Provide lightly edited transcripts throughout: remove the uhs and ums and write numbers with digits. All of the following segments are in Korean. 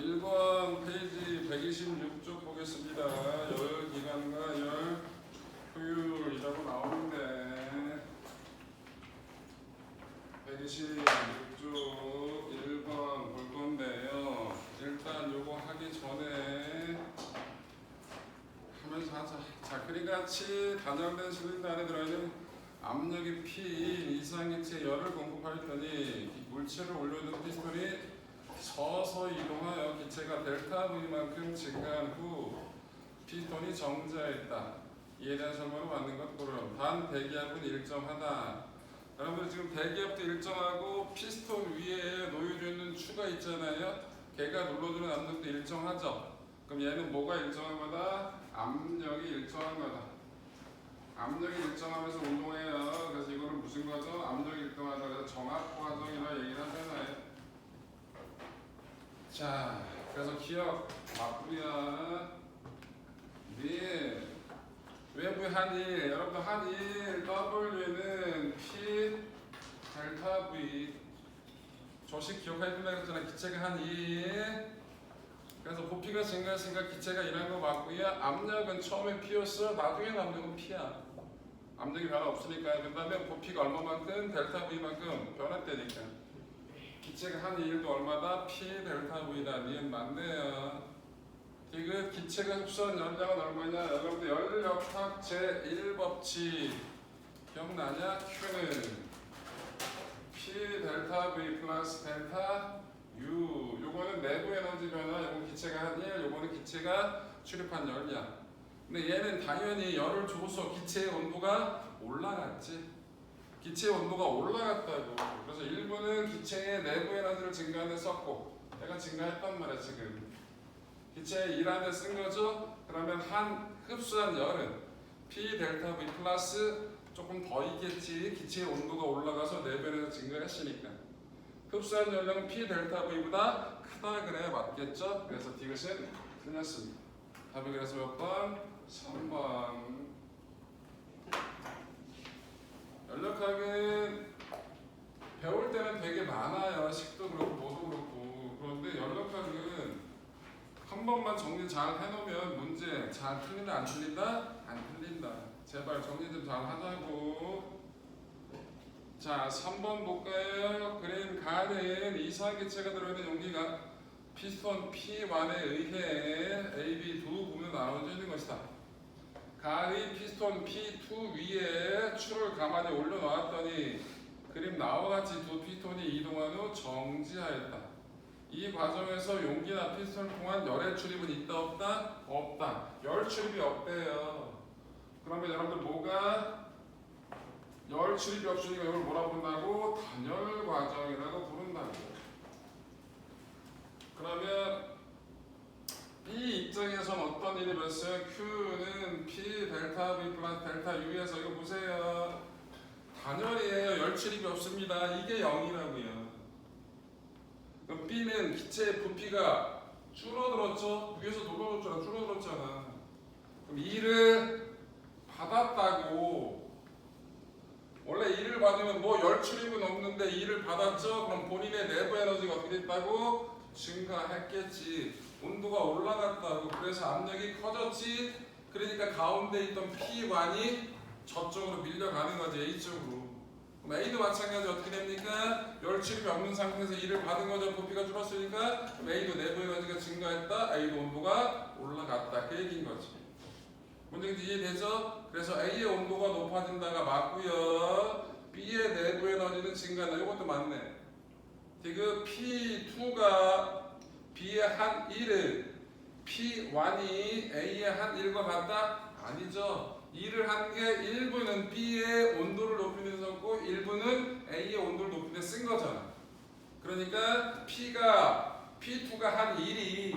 1번 페이지 126쪽 보겠습니다. 열 기간과 열 효율이라고 나오는데 126쪽 1번 볼 건데요. 일단 요거 하기 전에 하면서 하자. 자, 그림같이 단열된 실린더 안에 들어있는 압력이 P 이상기체 열을 공급하였더니 물체를 올려둔 피스톤이 서서히 이동하여 기체가 델타 V만큼 증가한 후 피스톤이 정지하였다. 이에 대한 설명을 맞는 것 고름. 단 대기압은 일정하다. 여러분들 지금 대기압도 일정하고 피스톤 위에 놓여져 있는 추가 있잖아요. 걔가 눌러주는 압력도 일정하죠. 그럼 얘는 뭐가 일정한 거다? 압력이 일정한 거다. 압력이 일정하면서 운동해요. 그래서 이거는 무슨 거죠? 압력이 일정하다. 그래서 정압 과정이라 얘기를 하잖아요. 자, 그래서 기억 맞고요. 네. 외부 한일, 여러분들 한일 W는 P 델타 V. 조식 기억해야 된다고 했잖아요. 기체가 한일. 그래서 부피가 증가했으니까 기체가 일한 거 맞고요. 압력은 처음에 P였어. 나중에 압력은 P야. 압력이 변화 없으니까. 그 다음에 부피가 얼마만큼? 델타 V만큼 변했다니까. 기체가 한 1도 얼마다? P 델타 V다. 니은 맞네요. 디귿 기체가 흡수한 연량은 얼마냐? 여러분들 연력학 제1법칙 기억나냐? Q는 P 델타 V 플러스 델타 U. 요거는 내부 에너지 변화. 요건 기체가 한 1, 요거는 기체가 출입한 열량. 근데 얘는 당연히 열을 줘서 기체의 온도가 올라갔지. 기체의 온도가 올라갔다고. 그래서 일부는 기체의 내부 에너지를 증가하는 데 썼고 얘가 증가했단 말이야 지금. 기체의 일하는 데 쓴 거죠. 그러면 한 흡수한 열은 P 델타 V 플러스 조금 더 있겠지. 기체의 온도가 올라가서 내부 에너지 증가했으니까. 흡수한 열량은 P 델타 V보다 크다 그래 맞겠죠? 그래서 디귿은 틀렸습니다. 답이 그래서 몇 번? 3번. 연력학은 배울 때는 되게 많아요. 식도 그렇고 뭐도 그렇고. 그런데 연력학은 한 번만 정리 잘 해놓으면 문제 잘 틀린다 안 틀린다? 안 틀린다. 제발 정리 좀 잘 하자고. 자 3번 볼까요? 그림 가는 이상기체가 들어있는 용기가 피스톤 P1에 의해 AB 두 부분으로 나눠져 있는 것이다. 가의 피스톤 P2 위에 추를 가만히 올려놓았더니 그림 나와 같이 두 피스톤이 이동한 후 정지하였다. 이 과정에서 용기나 피스톤을 통한 열의 출입은 있다 없다? 없다. 열 출입이 없대요. 그러면 여러분들 뭐가? 열 출입이 없으니까 이걸 뭐라 부른다고? 단열 과정이라고 부른다고. 그러면 이 입장에서는 어떤 일이 벌어요? Q는 P 델타 V 플러스 델타 U에서 이거 보세요. 단열이에요. 열 출입이 없습니다. 이게 0이라고요. 그럼 B는 기체의 부피가 줄어들었죠? 위에서 눌러줬잖아. 줄어들었잖아. 그럼 2를 받았다고. 원래 2를 받으면 뭐 열 출입은 없는데 2를 받았죠? 그럼 본인의 내부 에너지가 어떻게 됐다고? 증가했겠지. 온도가 올라갔다고. 그래서 압력이 커졌지. 그러니까 가운데 있던 P1이 저쪽으로 밀려가는 거지. A쪽으로. 그럼 A도 마찬가지 어떻게 됩니까? 열 출입이 없는 상태에서 2를 받은 거죠. 부피가 줄었으니까. 그럼 A도 내부 에너지가 증가했다. A도 온도가 올라갔다. 그 얘기인 거지. 문제인지 이해되죠? 그래서 A의 온도가 높아진다가 맞고요. B의 내부 에너지는 증가한다. 이것도 맞네. 디귿 P2가 B의 한 1을 P1이 A의 한 1과 같다? 아니죠. 2를 한 게 1부는 B의 온도를 높이는 데 썼고 1부는 A의 온도를 높이는 데 쓴 거잖아. 그러니까 P2가 한 1이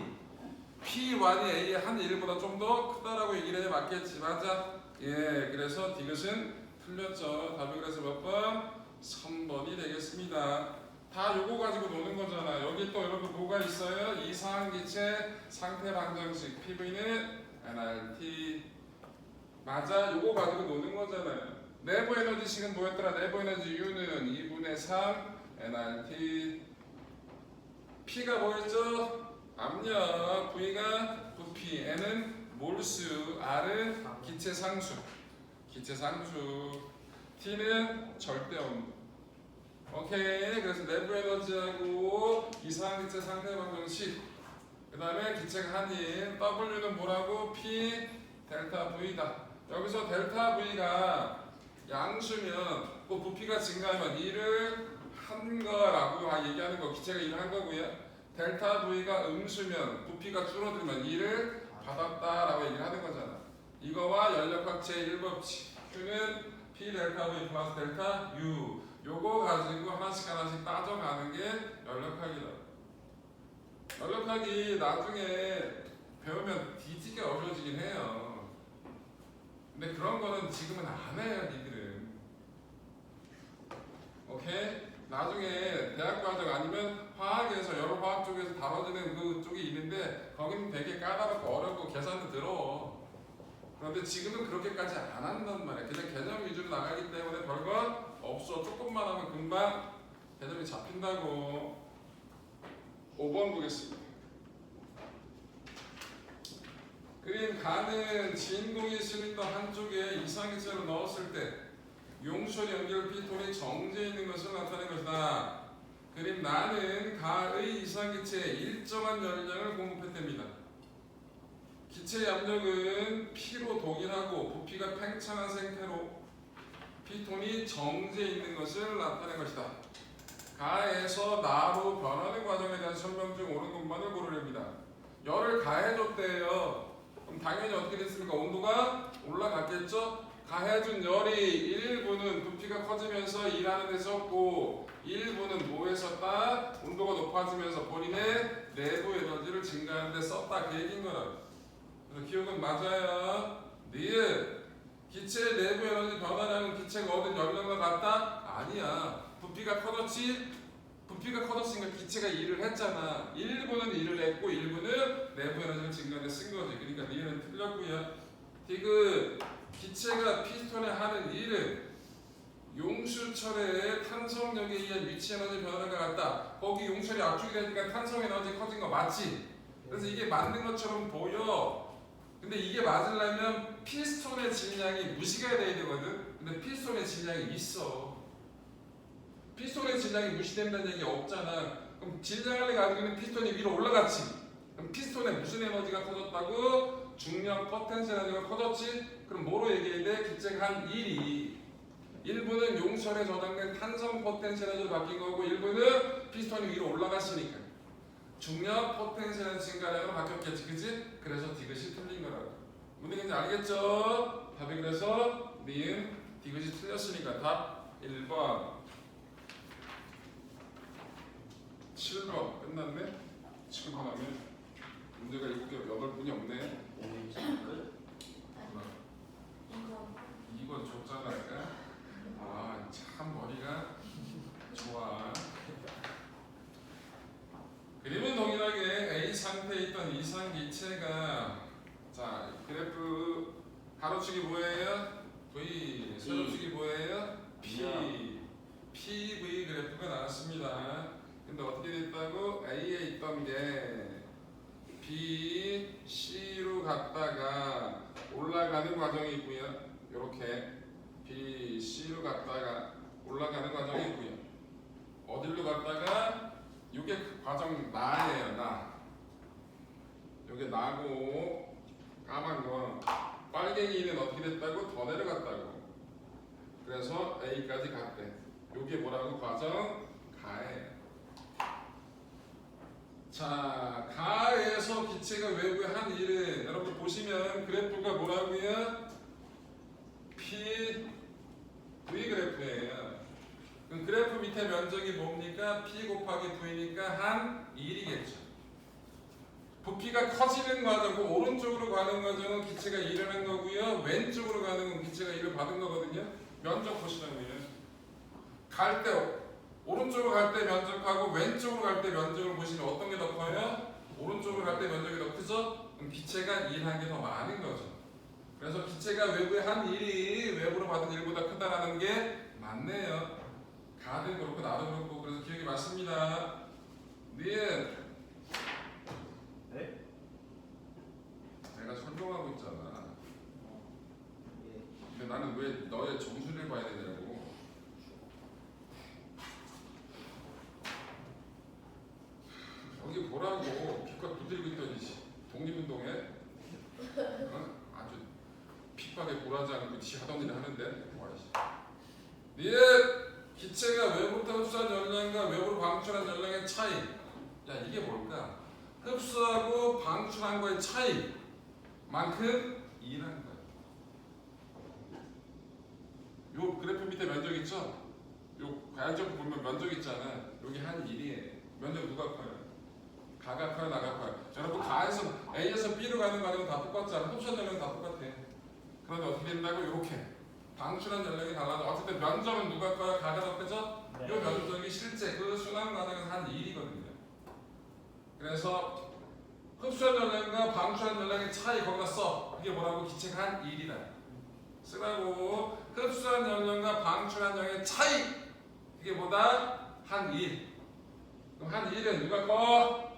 P1이 A의 한 1보다 좀 더 크다라고 얘기를 해 맞겠지. 맞아? 예, 그래서 디귿은 틀렸죠. 답이 그래서 몇 번? 3번이 되겠습니다. 다 요거 가지고 노는 거잖아. 여기 또 여러분 뭐가 있어요? 이상기체 상태 방정식 PV는 nRT. 맞아, 요거 가지고 노는 거잖아요. 내부 에너지식은 뭐였더라? 내부 에너지 U는 2분의 3 nRT. P가 뭐였죠? 압력, V가 부피, N은 몰수, R은 기체 상수. 기체 상수. T는 절대 온도. 오케이. 그래서 내부 에너지하고 이상 기체 상태 방정식. 그 다음에 기체가 한인. W는 뭐라고? P 델타 V다. 여기서 델타 V가 양수면 그 부피가 증가하면 일을 한 거라고 얘기하는 거. 기체가 일을 한 거고요. 델타 V가 음수면 부피가 줄어들면 일을 받았다라고 얘기를 하는 거잖아. 이거와 연력학체의 일법칙. Q는 P 델타 V 플러스 델타 U. 요거 가지고 하나씩 따져가는 게 연력학이다. 연력학이 나중에 배우면 뒤지게 어려워지긴 해요. 근데 그런 거는 지금은 안 해요, 니들은. 오케이? 나중에 대학 과정 아니면 화학에서 여러 화학 쪽에서 다뤄지는 그 쪽이 있는데 거기는 되게 까다롭고 어렵고 계산도 들어. 그런데 지금은 그렇게까지 안 한단 말이야. 그냥 개념 위주로 나가기 때문에 별거 없어. 조금만 하면 금방 개념이 잡힌다고. 5번 보겠습니다. 그림 가는 진공이 실린더 한쪽에 이상기체로 넣었을 때 용솔 연결 피톤이 정지해 있는 것을 나타낸 것이다. 그림 나는 가의 이상기체에 일정한 열량을 공급했답니다. 기체 압력은 P로 동일하고 부피가 팽창한 상태로 피톤이 정지해 있는 것을 나타낸 것이다. 가에서 나로 변하는 과정에 대한 설명 중 옳은 것만을 고르렵니다. 열을 가해줬대요. 그럼 당연히 어떻게 됐습니까? 온도가 올라갔겠죠? 가해준 열이 일부는 부피가 커지면서 일하는 데 썼고 일부는 뭐에 썼다? 온도가 높아지면서 본인의 내부 에너지를 증가하는 데 썼다. 그 얘기인 거라고. 그래서 기억은 맞아요. 니은 기체의 내부 에너지 변화량은 기체가 얻은 열량과 같다? 아니야. 부피가 커졌지? 부피가 커졌으니까 기체가 일을 했잖아. 일부는 일을 했고 일부는 내부 에너지를 증가하는 데 쓴 거지. 그러니까 니은은 틀렸고요. 디귿 기체가 피스톤에 하는 일은 용수철의 탄성력에 의한 위치 에너지 변화가 같다. 거기 용철이 압축이 되니까 탄성 에너지 커진 거 맞지? 그래서 이게 맞는 것처럼 보여. 근데 이게 맞으려면 피스톤의 질량이 무시가 돼야 되거든. 근데 피스톤의 질량이 있어. 피스톤의 질량이 무시된다는 얘기 없잖아. 그럼 질량을 가지고 있는 피스톤이 위로 올라갔지. 그럼 피스톤에 무슨 에너지가 커졌다고? 중력 포텐셜 에너지가 커졌지? 그럼 뭐로 얘기해야 돼? 기체가 한 1이 일부는 용철에 저장된 탄성 포텐셜 에너지로 바뀐 거고 일부는 피스톤이 위로 올라갔으니까 중력 포텐셜 에너지 증가량으로 바뀌었겠지. 그치? 그래서 디귿이 틀린 거라고. 무슨 얘기인지 알겠죠? 답이 그래서 니은 디귿이 틀렸으니까 답 1번. 7번 끝났네? 7번 하면 문제가 7개, 8분이 없네. 2번 줬잖아. 아, 참 머리가 좋아. 그림은 동일하게 A 상태에 있던 이상 기체가 자, 그래프 가로축이 뭐예요? V, 세로축이 뭐예요? P. PV 그래프가 나왔습니다. 근데 어떻게 됐다고? A에 있던 게 B, C로 갔다가 올라가는 과정이 있고요. 이렇게 B, C로 갔다가 올라가는 과정이 있고요. 어디로 갔다가 이게 그 과정 나예요. 나. 이게 나고 까만 거. 빨갱이는 어떻게 됐다고? 더 내려갔다고. 그래서 A까지 갔대. 이게 뭐라고? 과정 가예요. 자, 가에서 기체가 외부에 한 일은 여러분 보시면 그래프가 뭐라고요? P, V 그래프예요. 그럼 그래프 밑에 면적이 뭡니까? P 곱하기 V니까 한 1이겠죠. 부피가 커지는 과정, 오른쪽으로 가는 과정은 기체가 일을 한 거고요. 왼쪽으로 가는 건 기체가 일을 받은 거거든요. 면적 보시라고요. 갈 때 오른쪽으로 갈 때 면적하고 왼쪽으로 갈 때 면적을 보시면 어떤 게 더 커요? 오른쪽으로 갈 때 면적이 더 크죠? 그럼 기체가 일한 게 더 많은 거죠. 그래서 기체가 외부에 한 일이 외부로 받은 일보다 크다라는 게 맞네요. 가도 그렇고 나도 그렇고. 그래서 기억이 맞습니다. 니은 거기 보라고 기껏 두들기고 있더니 독립운동에 아주 핍박에 굴하지 않고 지 하던 일을 하는데 니의 기체가 외부부터 흡수한 열량과 외부로 방출한 열량의 차이. 야 이게 뭘까? 흡수하고 방출한 거의 차이만큼 일하는 거야. 요 그래프 밑에 면적 있죠? 요 가역적 보면 면적 있잖아. 여기 한 1이에요. 면적 누가 커요? 가가 커요, 나가 커요. 자, 여러분 가에서 A에서 B로 가는 과정은 다 똑같잖아. 흡수한 열량은 다 똑같아. 그런데 어떻게 된다고? 이렇게 방출한 열량이 달라져. 어쨌든 면적은 누가 커요? 가가 더 크죠? 이 면적이 실제 그 순환 과정은 한 1이거든요. 그래서 흡수한 열량과 방출한 열량의 차이 거기다 써. 그게 뭐라고? 기체가 한 1이다. 쓰라고. 흡수한 열량과 방출한 열량의 차이. 그게 뭐다? 한 1. 그럼 한 1은 누가 커?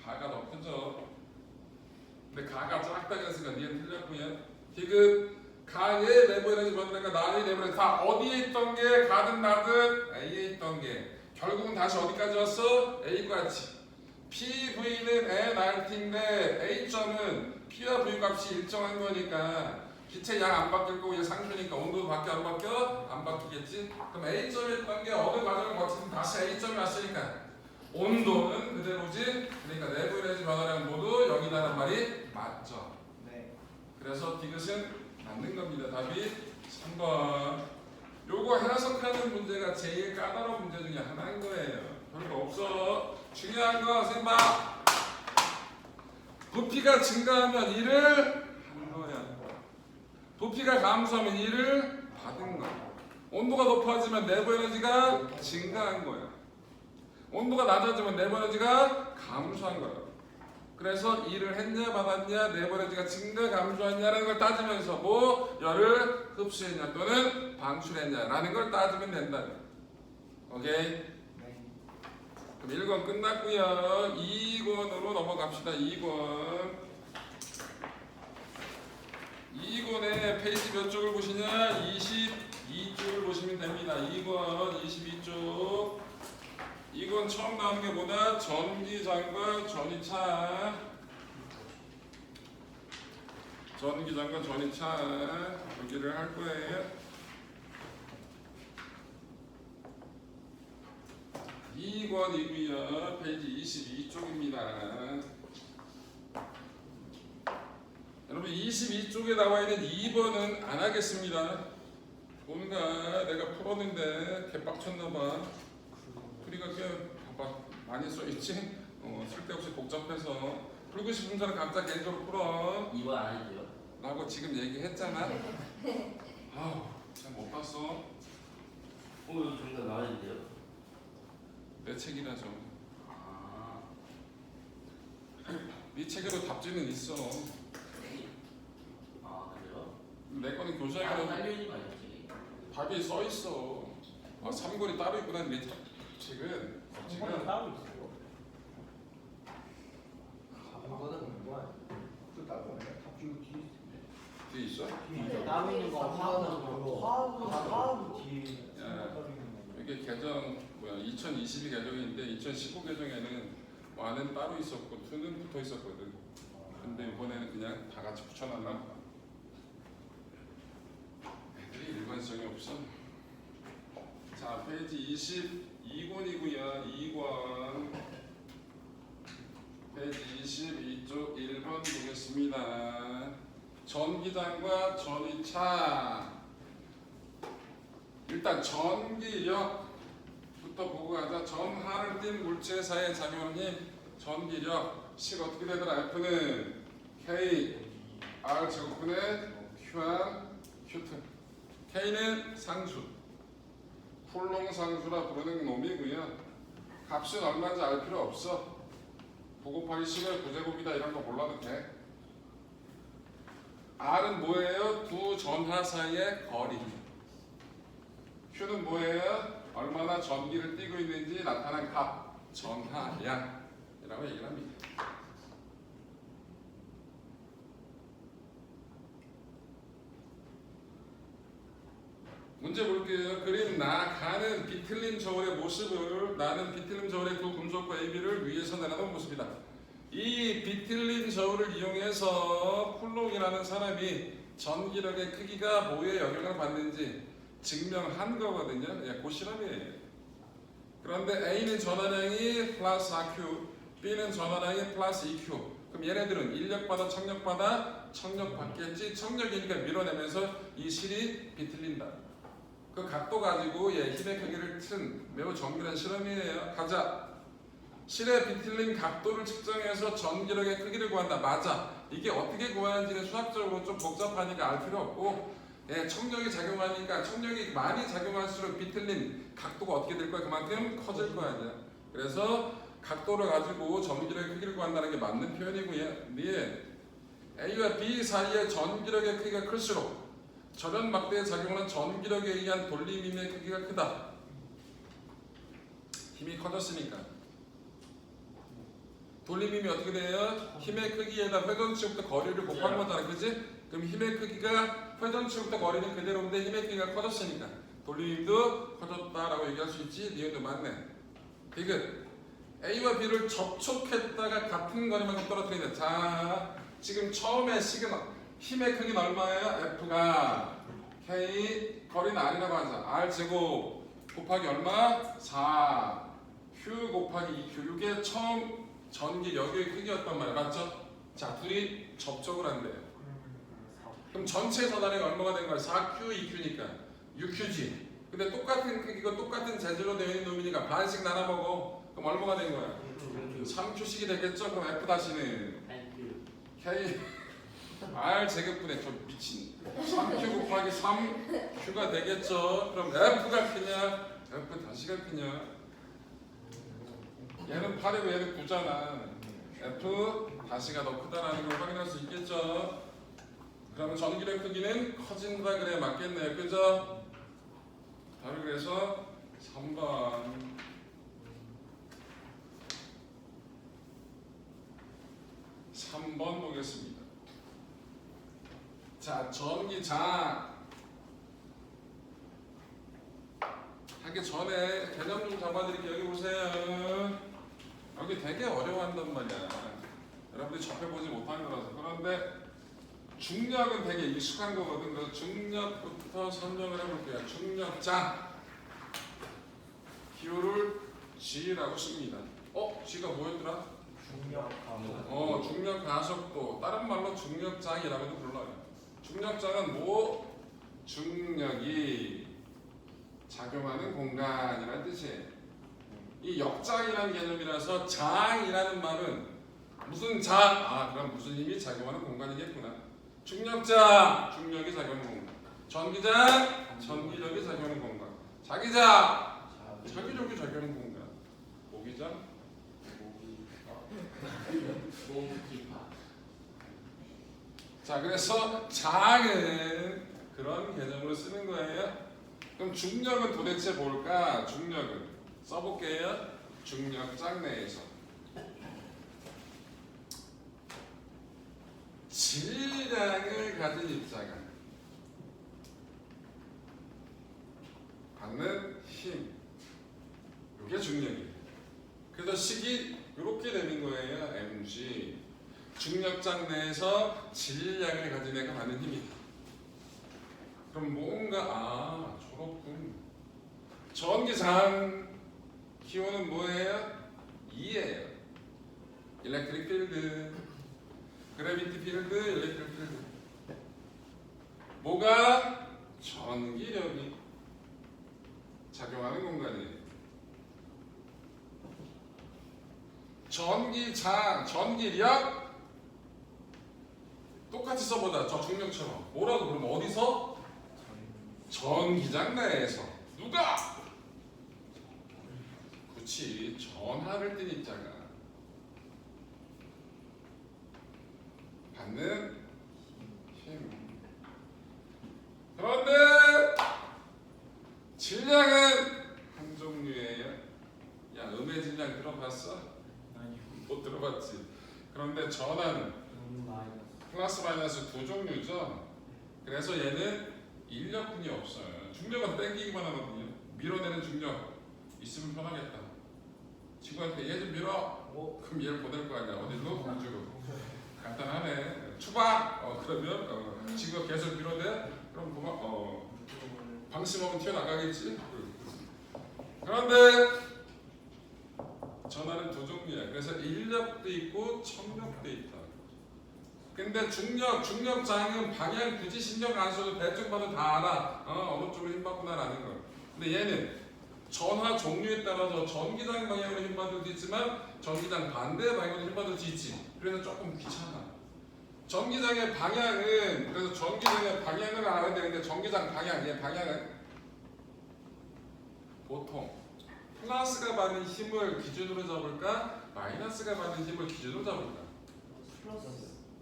가가 더 크죠. 근데 가가 작다 그랬으니까 니은 틀렸고요. 지금 가의 내부 에너지 변화가 나의 내부 에너지 다 어디에 있던 게 가든 나든 A에 있던 게 결국은 다시 어디까지 왔어? A까지. PV는 nRT인데 A점은 P와 V 값이 일정한 거니까 기체 양 안 바뀔 거고 얘 상수니까 온도도 바뀌어 안 바뀌어? 안 바뀌겠지? 그럼 A점에 있던 게 어느 과정을 거치든 다시 A점에 왔으니까 온도는 그대로지. 그러니까 내부 에너지 변화량 모두 0이라는 말이 맞죠. 네. 그래서 디귿은 맞는 겁니다. 답이 3번. 요거 해석하는 문제가 제일 까다로운 문제 중에 하나인 거예요. 별거 없어. 중요한 거 선생님 봐. 부피가 증가하면 일을 하는 거야. 부피가 감소하면 일을 받은 거야. 온도가 높아지면 내부 에너지가 증가한 거야. 온도가 낮아지면 내부 에너지가 감소한 거야. 그래서 일을 했냐 받았냐 내부 에너지가 증가 감소했냐라는 걸 따지면서 뭐 열을 흡수했냐 또는 방출했냐라는 걸 따지면 된다. 오케이? 네. 그럼 1권 끝났고요. 2권으로 넘어갑시다. 2권. 2권의 페이지 몇 쪽을 보시냐? 22쪽을 보시면 됩니다. 2권 22쪽. 이건 처음 나오는 게 뭐다? 전기장과 전이차. 전기장과 전이차 여기를 할 거예요. 2권이고요. 페이지 22쪽입니다. 여러분 22쪽에 나와 있는 2번은 안 하겠습니다. 뭔가 내가 풀었는데 개빡쳤나봐. 풀이가 꽤 많이 써있지? 쓸데없이 복잡해서 풀고 싶은 사람 각자 개인적으로 풀어. 2번 안 해도요? 라고 지금 얘기했잖아. 아우 잘 못 봤어. 오늘 정답 나왔는데요? 내 책이라서. 아, 네 책에도 답지는 있어. 아 그래요? 내 거는 아, 교사에서 딸려있는 거 아니었지? 답이 써있어. 아 3권이 따로 있구나. 네 책은. 지금 따로 있어요. 이거는 뭐야? 그 따로 아니야? 답지고 뒤에 뒤에 있어? 뒤에 따로 있는 거 화학은 뒤에 따로 있는 거. 이게 개정 2022 개정인데 2019 개정에는 1은 따로 있었고 2는 붙어 있었거든. 근데 이번에는 그냥 다 같이 붙여놨나? 애들이 일관성이 없어. 자 페이지 22권이고요. 2권 페이지 22쪽 1번 보겠습니다. 전기장과 전이차. 일단 전기력부터 보고 가자. 전하를 띤 물체 사이의 작용을 힘 전기력. 식 어떻게 되더라? F는 K R 제곱분의 QR Q트. K는 상수. 쿨롱 상수라 부르는 놈이고요. 값은 얼마인지 알 필요 없어. 9 곱하기 10의 9제곱이다 이런 거 몰라도 돼. R은 뭐예요? 두 전하 사이의 거리. Q는 뭐예요? 얼마나 전기를 띠고 있는지 나타난 값. 전하량이라고 얘기를 합니다. 문제 볼게요. 그림 나가는 비틀린 저울의 모습을 나는 비틀린 저울의 두 금속과 AB를 위에서 내려놓은 모습이다. 이 비틀린 저울을 이용해서 쿨록이라는 사람이 전기력의 크기가 뭐에 영향을 받는지 증명한 거거든요. 예, 그 실험이에요. 그런데 A는 전환량이 플러스 RQ, B는 전환량이 플러스 EQ. 그럼 얘네들은 인력받아 청력받아 청력 받겠지. 청력이니까 밀어내면서 이 실이 비틀린다. 그 각도 가지고 힘의 크기를 튼 매우 정밀한 실험이에요. 가자. 실의 비틀린 각도를 측정해서 전기력의 크기를 구한다. 맞아. 이게 어떻게 구하는지는 수학적으로 좀 복잡하니까 알 필요 없고, 청력이 작용하니까 청력이 많이 작용할수록 비틀린 각도가 어떻게 될 거야? 그만큼 커질 거 아니야. 그래서 각도를 가지고 전기력의 크기를 구한다는 게 맞는 표현이고요. A와 B 사이의 전기력의 크기가 클수록 절연 막대에 작용하는 전기력에 의한 돌림힘의 크기가 크다. 힘이 커졌으니까. 돌림힘이 어떻게 돼요? 힘의 크기에다 회전치부터 거리를 곱한 거잖아, 그지? 그럼 힘의 크기가 회전치부터 거리는 그대로인데 힘의 크기가 커졌으니까 돌림힘도 커졌다라고 얘기할 수 있지. 니은도 맞네. 디귿. A와 B를 접촉했다가 같은 거리만큼 떨어뜨린다. 자, 지금 처음에 시그널 힘의 크기는 얼마예요? F가 K 거리는 R이라고 하자. R 제곱 곱하기 얼마? 4 Q 곱하기 2Q. 이게 처음 전기력의 크기였단 말이야. 맞죠? 자, 둘이 접촉을 한대요. 그럼 전체 전환량이 얼마가 된 거야? 4Q 2Q니까 6Q지. 근데 똑같은 크기고 똑같은 재질로 되어 있는 놈이니까 반씩 나눠 먹어. 그럼 얼마가 된 거야? 3Q씩이 되겠죠? 그럼 F 다시는 K R 제곱분의 좀 미친 3Q 곱하기 3Q가 되겠죠? 그럼 F가 크냐? F 다시가 크냐? 얘는 8이고 얘는 9잖아. F 다시가 더 크다라는 걸 확인할 수 있겠죠? 그러면 전기력 크기는 커진다 그래 맞겠네요. 그죠? 바로 그래서 3번. 3번 보겠습니다. 자, 전기장 하기 전에 개념 좀 잡아드릴게요. 여기 보세요. 여기 되게 어려워한단 말이야. 여러분들이 접해보지 못한 거라서. 그런데 중력은 되게 익숙한 거거든. 그래서 중력부터 설명을 해볼게요. 중력장 기호를 G라고 씁니다. G가 뭐였더라? 중력 가속. 중력 가속도. 다른 말로 중력장이라고도 불러요. 중력장은 뭐? 중력이 작용하는 공간이라는 뜻이에요. 이 역장이라는 개념이라서 장이라는 말은 무슨 장? 그럼 무슨 힘이 작용하는 공간이겠구나. 중력장, 중력이 작용하는 공간. 전기장, 전기력이 작용하는 공간. 자기장, 자기력이 작용하는 공간. 모기장, 자, 그래서 장은 그런 개념으로 쓰는 거예요. 그럼 중력은 도대체 뭘까? 중력은 써볼게요. 중력장 내에서 질량을 가진 입자가 받는 힘, 이게 중력이에요. 그래서 식이 이렇게 되는 거예요. mg. 중력장 내에서 질량을 가진 애가 받는 힘이다. 그럼 뭔가 저렇군. 전기장 기호는 뭐예요? 2예요. 일렉트릭 필드, 그래비티 필드, 일렉트릭 필드. 뭐가? 전기력이 작용하는 공간이에요. 전기장, 전기력 똑같이 써보자. 저 중력처럼. 뭐라고 그러면 어디서? 전기장 내에서. 누가? 그렇지. 전하를 띤 입자가 받는 힘. 그런데 질량은 한 종류예요. 야, 음의 질량 들어봤어? 못 들어봤지. 그런데 전하는 플러스 마이너스 두 종류죠. 그래서 얘는 인력분이 없어요. 중력은 땡기기만 하거든요. 밀어내는 중력 있으면 편하겠다. 친구한테 얘 좀 밀어. 그럼 얘를 보낼 거 아니야. 어디로? 우주로. 간단하네. 추방. 그러면 친구가 계속 밀어내. 그럼 그만. 방심하면 튀어나가겠지. 그런데 전하는 두 종류야. 그래서 인력도 있고 청력도 있다. 근데 중력장은 방향 굳이 신경 안 써도 대충 봐도 다 알아. 어느 쪽으로 힘받구나라는 걸. 근데 얘는 전하 종류에 따라서 전기장 방향으로 힘받을 수 있지만 전기장 반대 방향으로 힘받을 수 있지. 그래서 조금 귀찮아. 전기장의 방향은 그래서 전기장의 방향을 알아야 되는데 전기장 방향의 방향은 보통 플러스가 받는 힘을 기준으로 잡을까? 마이너스가 받는 힘을 기준으로 잡을까?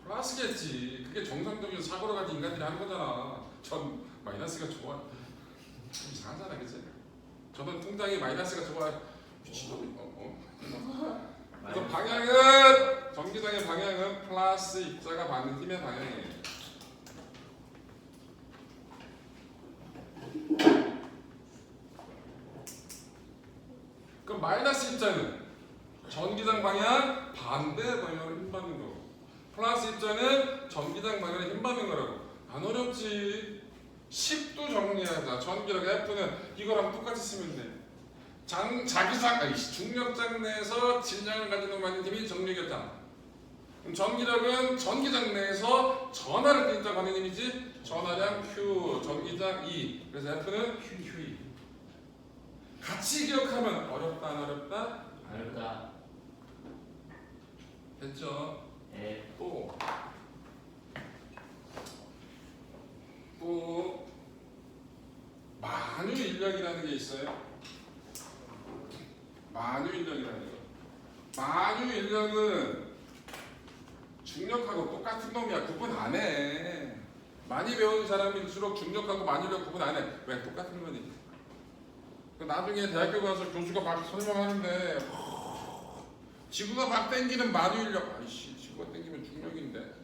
플러스겠지. 그게 정상적인 사고로 가진 인간들이 하는 거잖아. 전 마이너스가 좋아. 좀 이상하잖아, 그치? 저는 통장이 마이너스가 좋아. 미친놈이. 그래서 방향은 전기장의 방향은 플러스 입자가 받는 힘의 방향이에요. 그럼 마이너스 입자는 전기장 방향 반대 방향으로 힘받는 거고, 플러스 입자는 전기장 방향으로 힘받는 거라고. 안 어렵지. 10도 정리하자. 전기력 F는 이거랑 똑같이 쓰면 돼. 중력장 내에서 질량을 가지고 받는 힘이 정력이었잖아. 그럼 전기력은 전기장 내에서 전하를 띠자 받는 힘이지. 전하량 Q, 전기장 E. 그래서 F는 QE. 같이 기억하면 어렵다 안 어렵다? 어렵다. 됐죠? 네. 또 만유 인력이라는 게 있어요. 만유 인력이라는 거. 만유 인력은 중력하고 똑같은 놈이야. 구분 안 해. 많이 배운 사람일수록 중력하고 만유력 구분 안 해. 왜? 똑같은 거니. 나중에 대학교 가서 교수가 막 설명하는데 지구가 막 땡기는 만유인력. 아이씨, 지구가 땡기면 중력인데.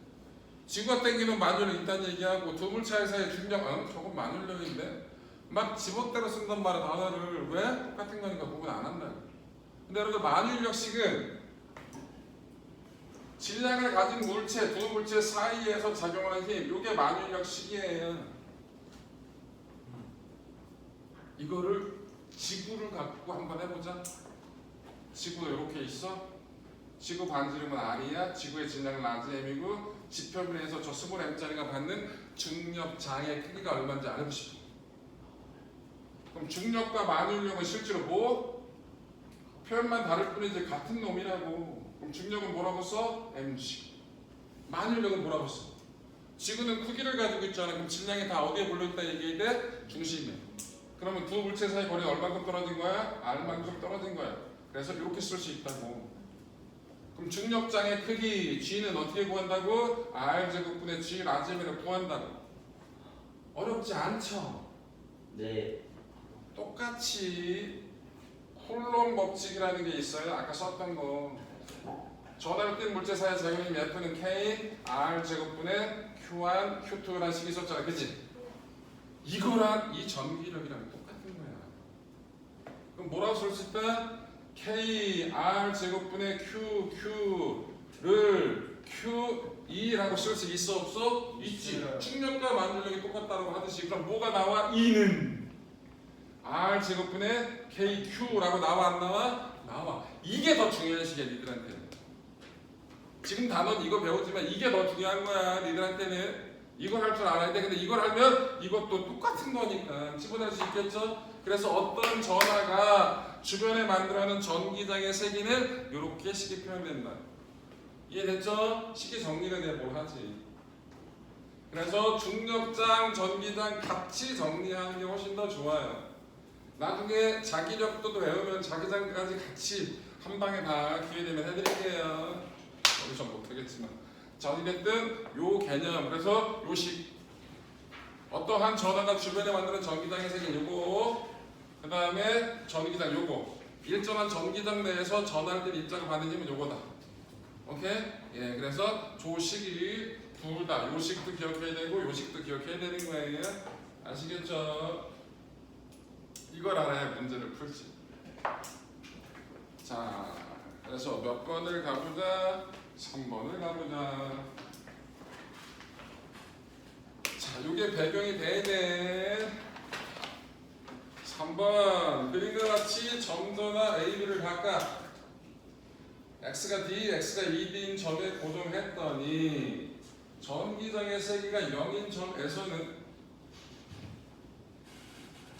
지구가 땡기는 만유력 일단 얘기하고 두 물체 사이의 중력, 저건 만유력인데. 막 지멋대로 쓴단 말이야 단어를. 왜? 똑같은 거니까 구분 안 한다. 근데 여러분 만유인력식은 질량을 가진 물체, 두 물체 사이에서 작용하는 힘, 이게 만유인력식이에요. 이거를 지구를 갖고 한번 해보자. 지구가 이렇게 있어. 지구 반지름은 R이야. 지구의 질량은 Rgm이고 지표면에서 저 스몰 m짜리가 받는 중력장의 크기가 얼마인지 알고 싶어. 그럼 중력과 만유인력은 실제로 뭐? 표현만 다를 뿐이지 같은 놈이라고. 그럼 중력은 뭐라고 써? mg. 만유인력은 뭐라고 써? 지구는 크기를 가지고 있잖아. 그럼 질량이 다 어디에 몰려있다 얘기해야 돼? 중심에. 그러면 두 물체 사이 거리가 얼만큼 떨어진 거야? R만큼 떨어진 거야. 그래서 이렇게 쓸 수 있다고. 그럼 중력장의 크기 G는 어떻게 구한다고? R제곱분의 G 라지미를 구한다고. 어렵지 않죠? 네. 똑같이 쿨롬 법칙이라는 게 있어요. 아까 썼던 거. 전하를 띈 물체 사이의 작용인 F는 K R제곱분의 Q1, Q2라는 식이 있었잖아. 그치? 이거랑 이 전기력이랑 똑같은 거야. 그럼 뭐라고 쓸 수 있다? K, R 제곱분의 Q, Q를 QE라고 쓸 수 있어 없어? 있지. 충력과 만유력이 똑같다고 하듯이. 그럼 뭐가 나와? E는 R 제곱분의 KQ라고 나와 안 나와? 나와. 이게 더 중요한 식이야 니들한테는. 지금 단어는 이거 배우지만 이게 더 중요한 거야 니들한테는. 이걸 할 줄 알아야 돼. 근데 이걸 하면 이것도 똑같은 거니까 집어낼 수 있겠죠? 그래서 어떤 전하가 주변에 만들어내는 전기장의 세기는 이렇게 식이 표현된다. 이해됐죠? 식이 정리가 돼 뭘 하지. 그래서 중력장, 전기장 같이 정리하는 게 훨씬 더 좋아요. 나중에 자기력도 외우면 자기장까지 같이 한 방에 다 기회 되면 해드릴게요. 어디서 못하겠지만. 자, 어쨌든 요 개념, 그래서 요식 어떠한 전하가 주변에 만드는 전기장의 세기는 요거, 그 다음에 전기장 요거, 일정한 전기장 내에서 전하를 띨 입자가 받는 힘은 요거다. 오케이? 예, 그래서 조식이 둘 다 요식도 기억해야 되고 요식도 기억해야 되는 거예요. 아시겠죠? 이걸 알아야 문제를 풀지. 자, 그래서 몇 번을 가보자? 3번을 가보자. 자, 이게 배경이 돼야 돼. 3번 그림과 같이 점도나 A, B를 각각 X가 D, X가 2D인 점에 고정했더니 전기장의 세기가 0인 점에서는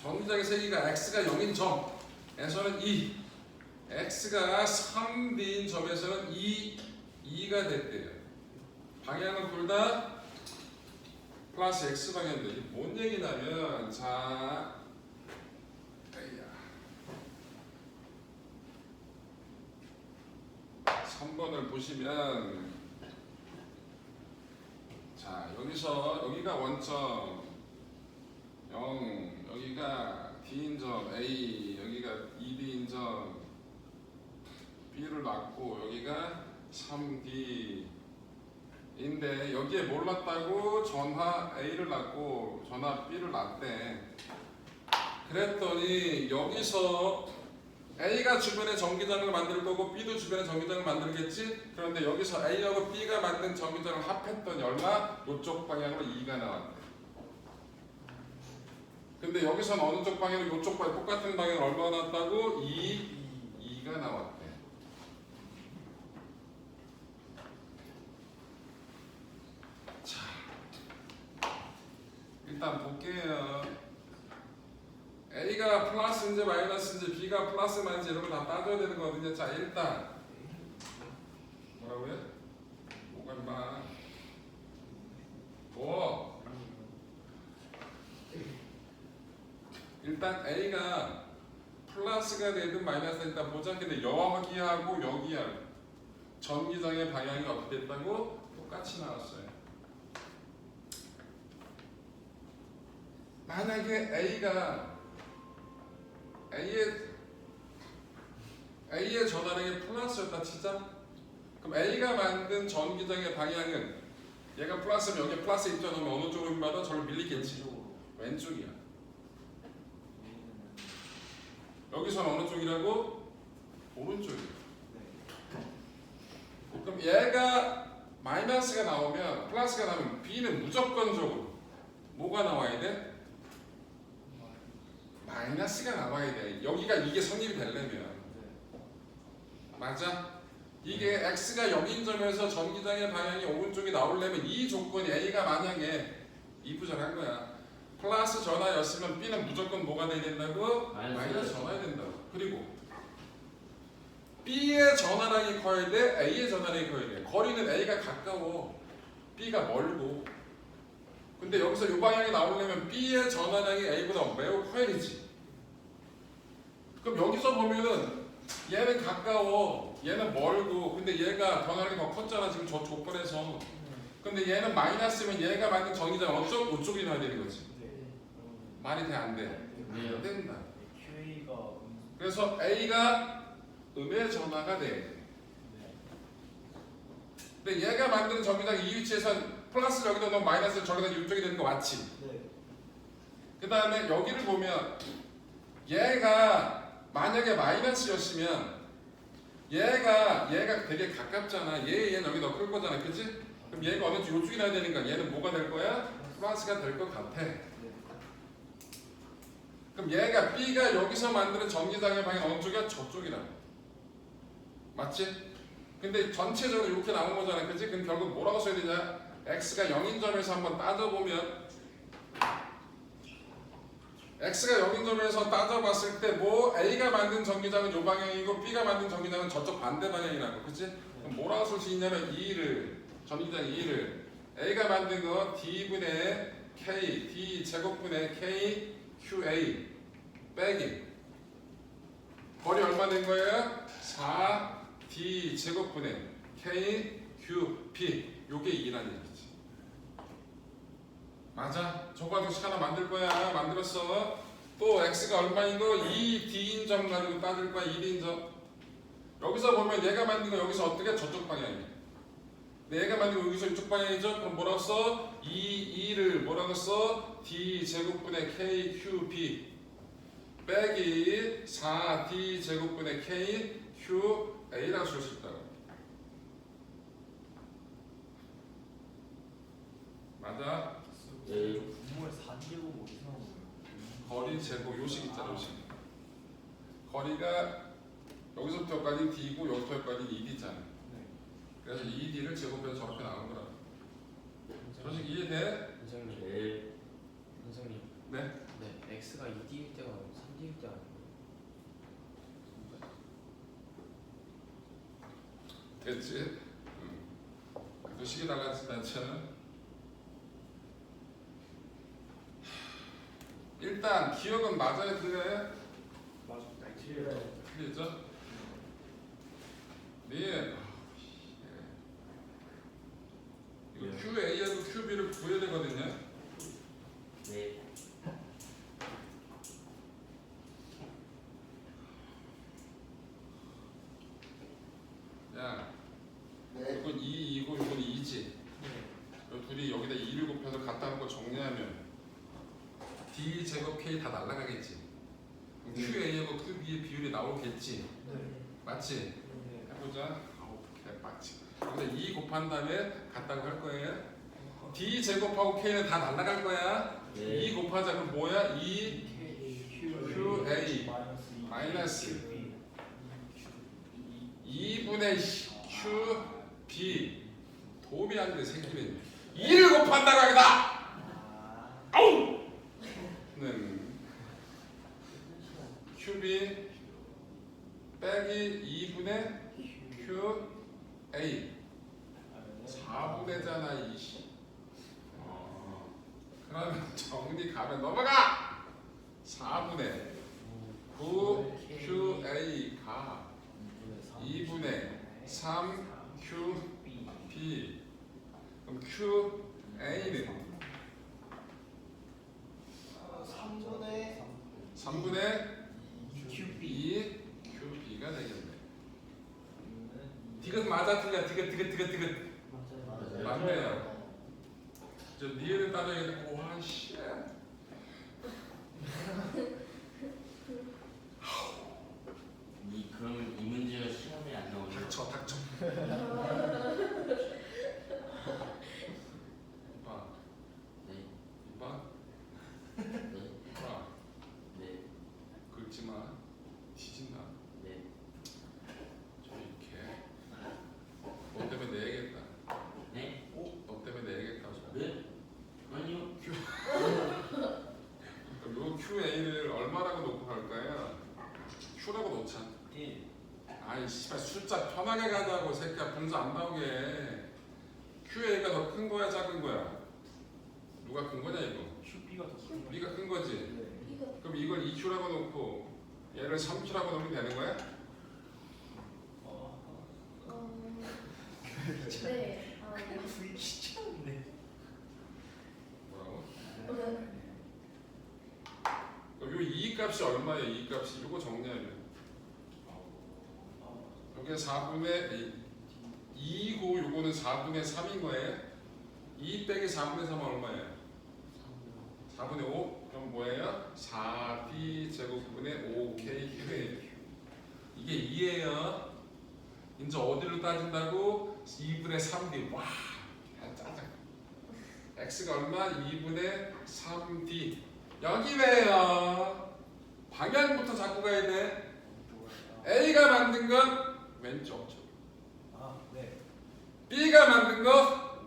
전기장의 세기가 X가 0인 점에서는 2, X가 3D인 점에서는 2가 됐대요. 방향은 둘 다 플러스 X 방향인데 이게 뭔 얘기냐면 자, 에이야. 3번을 보시면 자, 여기가 원점 0, 여기가 D인 점 A, 여기가 2D인 점 B를 놨고 여기가 3D 인데 여기에 뭘 놨다고? 전화 A를 놨고 전화 B를 놨대. 그랬더니 여기서 A가 주변에 전기장을 만들 거고 B도 주변에 전기장을 만들겠지? 그런데 여기서 A하고 B가 만든 전기장을 합했더니 얼마? 이쪽 방향으로 2가 나왔대. 근데 여기서는 어느 쪽 방향으로 이쪽 방향 똑같은 방향으로 얼마가 나왔다고? 2가 나왔대. 자, 일단 볼게요. A가 플러스인지 마이너스인지 B가 플러스 마이너스 이런 거 다 따져야 되는 거거든요. 자, 일단 뭐라고요? 뭐가 임마? 뭐? 일단 A가 플러스가 되든 마이너스가 되든 보자. 근데 여기하고 여기하고 전기장의 방향이 어떻게 됐다고? 똑같이 나왔어요. 만약에 A의 전화량이 플러스였다 치자. 그럼 A가 만든 전기장의 방향은 얘가 플러스면 여기 플러스 입자 놓으면 어느 쪽으로 받아? 저를 밀리겠지. 왼쪽이야. 여기서는 어느 쪽이라고? 오른쪽이야. 그럼 얘가 마이너스가 나오면 플러스가 나오면 B는 무조건적으로 뭐가 나와야 돼? 마이너스가 나와야 돼. 여기가 이게 성립이 되려면 맞아? 이게 X가 0인 점에서 전기장의 방향이 오른쪽이 나오려면 이 조건이 A가 만약에 이부절한 거야. 플러스 전화였으면 B는 무조건 뭐가 돼야 된다고? 마이너스 전화야 된다고. 그리고 B의 전화량이 커야 돼? A의 전화량이 커야 돼? 거리는 A가 가까워. B가 멀고. 근데 여기서 이 방향이 나오려면 B의 전화량이 A보다 매우 커야 되지. 그럼 여기서 보면은 얘는 가까워, 얘는 멀고, 근데 얘가 전화량이 더 컸잖아 지금 저 조건에서. 근데 얘는 마이너스면 얘가 만든 전기장 어쪽? 이쪽이 나야 되는 거지. 말이 돼 안 돼? 안 된다. QA가 그래서 A가 음의 전화가 돼. 근데 얘가 만든 전기장 이 위치에선 플러스 여기다 넣으면 마이너스 저기다 이쪽이 되는 거 맞지? 그 다음에 여기를 보면 얘가 만약에 마이너스였으면 얘가 되게 가깝잖아. 얘는 여기 더 클 거잖아. 그치? 그럼 얘가 어느 쪽 이쪽이 나야 되니까 얘는 뭐가 될 거야? 플러스가 될 것 같아. 그럼 얘가 B가 여기서 만드는 전기장의 방향 어느 쪽이야? 저쪽이라고. 맞지? 근데 전체적으로 이렇게 나온 거잖아. 그치? 그럼 결국 뭐라고 써야 되냐? X가 0인 점에서 한번 따져보면 X가 0인 점에서 따져봤을 때 뭐 A가 만든 전기장은 이 방향이고 B가 만든 전기장은 저쪽 반대 방향이라고. 그치? 그럼 뭐라고 쓸 수 있냐면 전기장 2를 A가 만든 거 D분의 K, D 제곱분의 K, QA 빼기 거리 얼마 된 거예요? 4D 제곱분의 K, QP 요게 2라는 얘기지. 맞아? 조과도식 하나 만들 거야. 만들었어. 또 X가 얼마인 거? 2D인 점 가지고 따질 거야. 2D인 점. 여기서 보면 얘가 만든 거 여기서 어떻게? 저쪽 방향이야. 근데 얘가 만든 거 여기서 이쪽 방향이죠? 그럼 뭐라고 써? 2를 뭐라고 써? D 제곱분의 K, Q, B 빼기 4D 제곱분의 K Q A라고 쓸 수 있다고. 맞아? 네. 분모에 4제곱 뭐 이상한 거예요. 거리 제곱 요식 있잖아 요식. 거리가 여기서부터 여기까지 D고 여기서부터 여기까지 2D잖아. 네. 그래서 2D를 제곱해서 저렇게 나온 거라. 저식 선생님, 이해돼? 선생님, 네. 선생님. 네. 네, x가 2d일 때가 아니고 3d일 때 아니에요? 됐지? 그래도 식이 달라진다는 차는 일단 기억은 맞아야 틀려요? 맞습니다. 틀리죠? 네. 이거 QA하고 QB를 구해야 되거든요. 네. 야, 네. 이건 2이고 이건 2지. 네. 이 둘이 여기다 2를 곱해서 갖다 놓고 정리하면 D 제곱 K 다 날라가겠지. 그럼 QA하고 QB의 비율이 나오겠지. 네. 맞지? 네. 해보자. 아우 개빡치. 근데 2 곱한 다음에 같다고 할 거예요. D 제곱하고 K는 다 날라갈 거야. 네. 2 곱하자 그럼 뭐야? 2 QA 마이너스 2분의 QB 도움이 안 돼 새끼는 2를 곱한다고 하겠다. 아우! 는 QB 빼기 2분의 QA 4분의잖아 이씨. 그러면 정리 가면 넘어가. 4분의 9 QA가 2분의 3 QB. 그럼 QA는 3분의 2 QB가 되겠네. 디귿 맞아 틀려? 디귿 맞아요. 맞네요. 저 니은을 따져야겠네. 와 씨. 그러면 이 문제가 시험에 안 나오죠? 닥쳐. 이봐. 네. 이봐. 네. 이봐. 네. 긁지 마. 뒤진다. 네. 저 이렇게. 너 때문에 내야겠다. 네. 너 때문에 내야겠다고. 네? 아니요. 그럼 요 QA를 얼마라고 놓고 갈까요? Q라고 놓자. 1. 아이 씨발 숫자 편하게 가자고 새끼야. 분수 안 나오게. QA가 더 큰 거야 작은 거야? 누가 큰 거냐 이거? QB가 더 큰 거. 네가 큰 거지? 네. 그럼 이걸 2Q라고 놓고 얘를 3Q라고 놓으면 되는 거야? 네. 불기청이네. 뭐라고? 그럼 요 E 값이 얼마예요? E 값이 이거 정리하면 여기 4분의 2고 요거는 4분의 3인 거예요. 2 빼기 4분의 3은 얼마예요? 4분의 5? 그럼 뭐예요? 4D 제곱분의 5K QA. 이게 2예요. 이제 어디로 따진다고? 2분의 3D. 와, 짜증. X가 얼마? 2분의 3D. 여기네요. 방향부터 잡고 가야 돼. A가 만든 건 왼쪽 쪽. 아, 네. B가 만든 거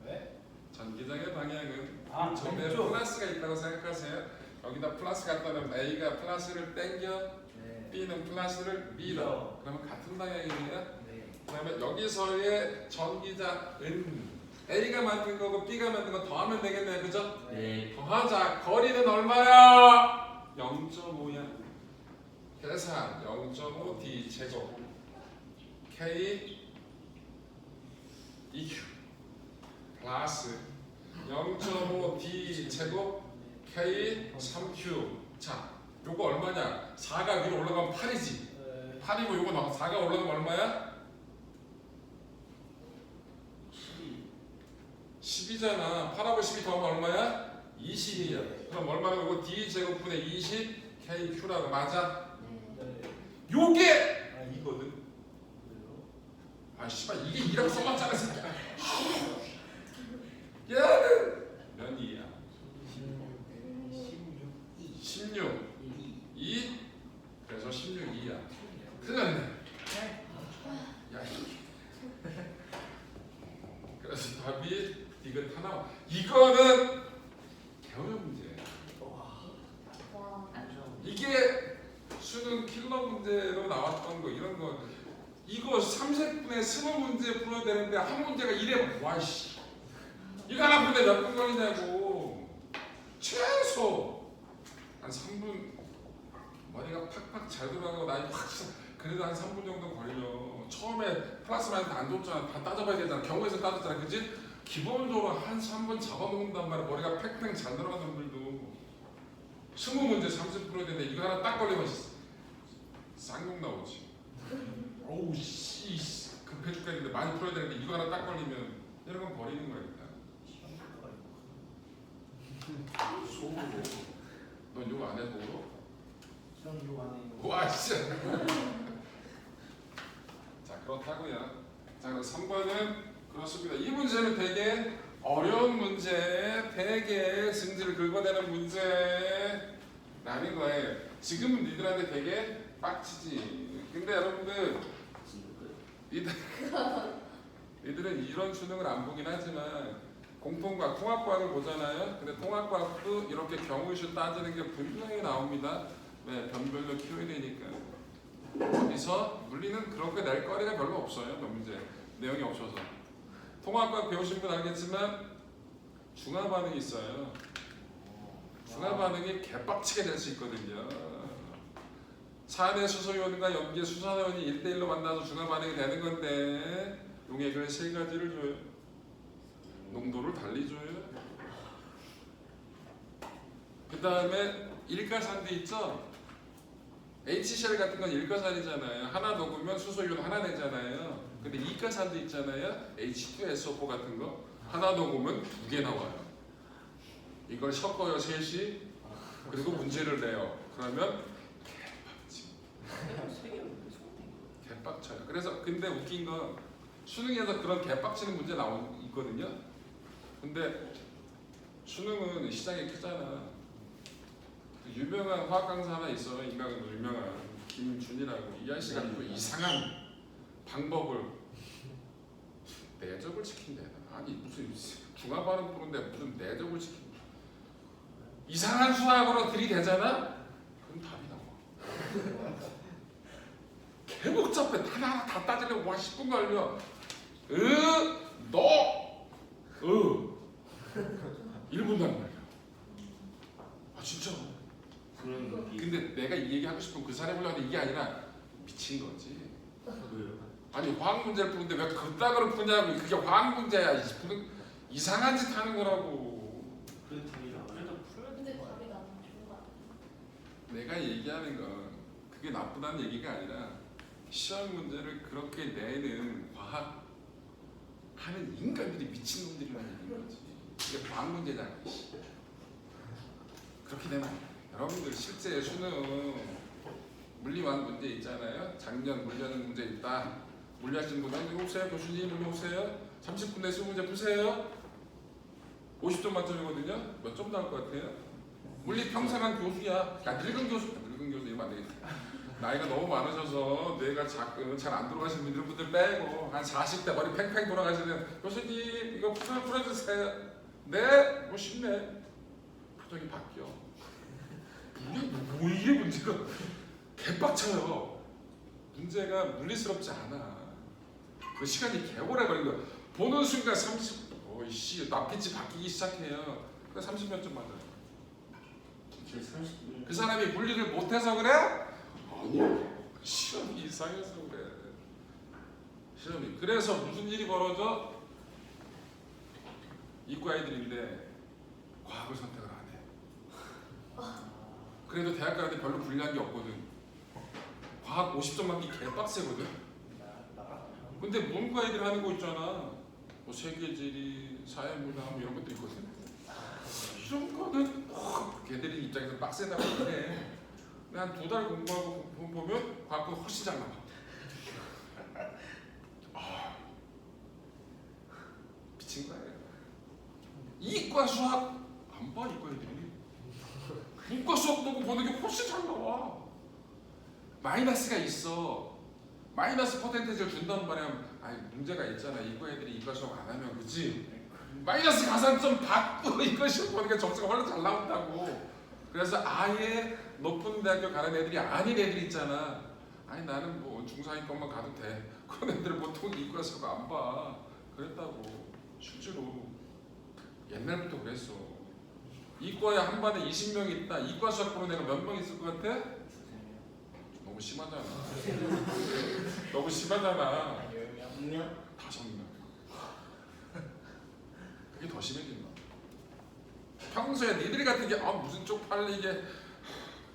왜? 전기장의 방향은 아, 전에 왼쪽. 플러스가 있다고 생각하세요. 여기다 플러스 갖다 놓으면 A가 플러스를 땡겨, 네. B는 플러스를 밀어. 그러면 같은 방향이네요. 네. 그다음에 여기서의 전기장은 A가 만든 거고 B가 만든 거 더하면 되겠네요, 그죠? 네. 더하자. 거리는 얼마야? 0.5야. 계산 0.5 D 제곱 K EQ 플러스 0.5 D 제곱 K 3Q. 자, 요거 얼마냐? 4가 위로 올라가면 8이지. 8이고 요거 나와 4가 올라가면 얼마야? 12. 10이잖아. 8하고 12 더하면 얼마야? 20이야. 그럼 얼마나 되고 D 제곱분의 20 KQ라고 맞아? 네. 요게 이거든. 아 씨발 이게 2라고 써놨잖아 이 새끼야. 얘는 몇 2야? 16 2 그래서 16 2야. 틀렸네. 야 그래서 답이 이건 하나. 이거는 개념 문제야. 이게 수능 킬러 문제로 나왔던 거 이런 거 이거 30분에 20문제 풀어야 되는데 한 문제가 이래 와씨 이거 하나 풀는데 몇 분 걸리냐고. 최소 한 3분 머리가 팍팍 잘 돌아가고 나이 확 그래도 한 3분 정도 걸려. 처음에 플러스 마이너스 안 줬잖아. 다 따져봐야 되잖아. 경우에서 따졌잖아. 그치? 기본적으로 한 3분 잡아놓는단 말이야. 머리가 팩팩 잘 돌아가는 분들도 20문제 30 풀어야 되는데 이거 하나 딱 걸리면 쌍욕 나오지. 어우 씨 급해 죽겠는데 많이 풀어야 되는데 이거 하나 딱 걸리면 이런 건 버리는 거야 일단. 속으로 넌 욕 안 해 속으로? 전 욕 안 해요. 와 진짜. 자 그렇다고요. 자 그럼 3번은 그렇습니다. 이 문제는 되게 어려운 문제, 되게 승질을 긁어내는 문제라는 거예요. 지금은 니들한테 되게 빡치지. 근데 여러분들 니들은 이런 수능을 안 보긴 하지만 공통과학, 통합과학을 보잖아요. 근데 통합과학도 이렇게 경우이슈 따지는 게 분명히 나옵니다. 네, 변별로 키워야 되니까. 여기서 물리는 그렇게 낼 거리가 별로 없어요. 그 문제 내용이 없어서. 통합과학 배우신 분 알겠지만 중화 반응이 있어요. 중화 반응이 개빡치게 될 수 있거든요. 산의 수소이온과 염기의 수산이온이 1대1로 만나서 중화 반응이 되는 건데 용액을 3가지를 줘요. 농도를 달리 줘요. 그 다음에 일가산도 있죠. HCl 같은 건 일가산이잖아요. 하나 녹으면 수소이온 하나 내잖아요. 근데 이가산도 있잖아요. H2SO4 같은 거 하나 녹으면 2개 나와요. 이걸 섞어요 셋이. 그리고 문제를 내요. 그러면 개빡쳐요. 그래서 근데 웃긴 건 수능에서 그런 개빡치는 문제 있거든요. 근데 수능은 시장이 크잖아. 유명한 화학 강사 하나 있어. 인간으로 유명한 김준이라고. 이 아저씨가 이상한 방법을 내적을 지킨대. 아니 무슨 중화 발음 푸는데 무슨 내적을 지킨다. 이상한 수학으로 들이대잖아. 그럼 답이 나와. 개복잡해. 하나하나 다 따지려고 와 10분 걸려. 너 1분도 안 걸려. 아 진짜. 근데 내가 이 얘기 하고 싶은 그 사람을 하는데 이게 아니라 미친 거지. 아니 화학 문제를 푸는데 왜 그따구로 푸냐고. 그게 화학 문제야. 이상한 짓 하는 거라고. 그래도 답이 나와요. 근데 답이 나는 좋은 거 같아. 내가 얘기하는 건 그게 나쁘다는 얘기가 아니라 시험 문제를 그렇게 내는 과학 하는 인간들이 미친놈들이라는 얘기인 거지. 이게 과학 문제잖아. 그렇게 되면 안 돼. 여러분들 실제 수능 물리완 문제 있잖아요. 작년 물리하는 문제 있다. 물리하신 분은 여기 오세요. 교수님 여기 오세요. 30분 내에 문제 푸세요. 50점 만점이거든요. 몇 점 나올 것 같아요? 물리 평생한 교수야. 야 늙은 교수 이러면 안 되겠다. 나이가 너무 많으셔서 뇌가 잘 안 돌아가시는 분들 빼고 한 40대 머리 팽팽 돌아가시는 교수님 이거 풀어주세요. 네? 뭐 쉽네. 표정이 바뀌어. 이게 문제가 개빡쳐요. 문제가 물리스럽지 않아. 그 시간이 개오래 걸린 거야. 보는 순간 30, 낯빛이 바뀌기 시작해요. 그 30몇 점 맞아요. 그 사람이 물리를 못해서 그래? 아니요. 시험이 이상해서 그래. 시험이. 그래서 무슨 일이 벌어져? 이과 아이들인데 과학을 선택을 안 해. 그래도 대학 가는데 별로 불리한 게 없거든. 과학 50점 맞기 개빡세거든. 근데 문과 아이들이 하는 거 있잖아. 뭐 세계지리, 사회문화 이런 것도 있거든. 이런 거는 걔들이 입장에서 빡세다고 해. 근데 한 2달 공부하고 보면 과거 훨씬 잘 나와. 미친 거야. 이과 수학 안 봐, 이과 애들이. 이과 수학 보고 보는 게 훨씬 잘 나와. 마이너스가 있어. 마이너스 퍼센테이지를 준단 말이야. 아니 문제가 있잖아. 이과 애들이 이과 수학 안 하면 그지? 마이너스 가산점 받고 이과 시험 보니까 점수가 훨씬 잘 나온다고. 그래서 아예 높은 대학교 가는 애들이 아닌 애들이 있잖아. 아니 나는 뭐 중상위권만 가도 돼. 그런 애들은 보통 이과 수학 안 봐. 그랬다고. 실제로 옛날부터 그랬어. 이과에 한 반에 20명 있다. 이과 수학 보는 애가 몇 명 있을 것 같아? 너무 심하잖아. 너무 심하잖아. 분명 5명. 그게 더 심해진다. 평소에 니들 같은 게 무슨 쪽팔리게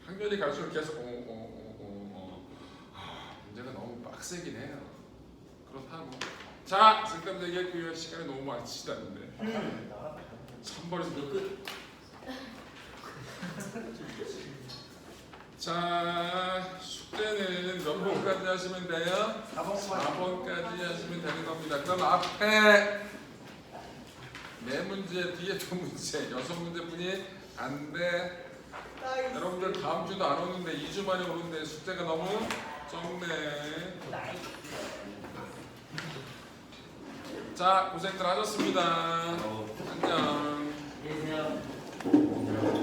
학년이 갈수록 계속 문제가 너무 빡세긴 해요. 그렇다고. 자, 쓸데없는 얘기했고요. 시간이 너무 많이 지났는데. 선벌에서 끝. 자, 숙제는 몇 번까지 하시면 돼요? 4번까지 하시면 되는 겁니다. 그럼 앞에 4문제, 뒤에 2문제, 6문제뿐이 안 돼. 여러분들 다음 주도 안 오는데 2주 만에 오는데 숙제가 너무 적네. 자, 고생들 하셨습니다. 안녕. 안녕히 계세요.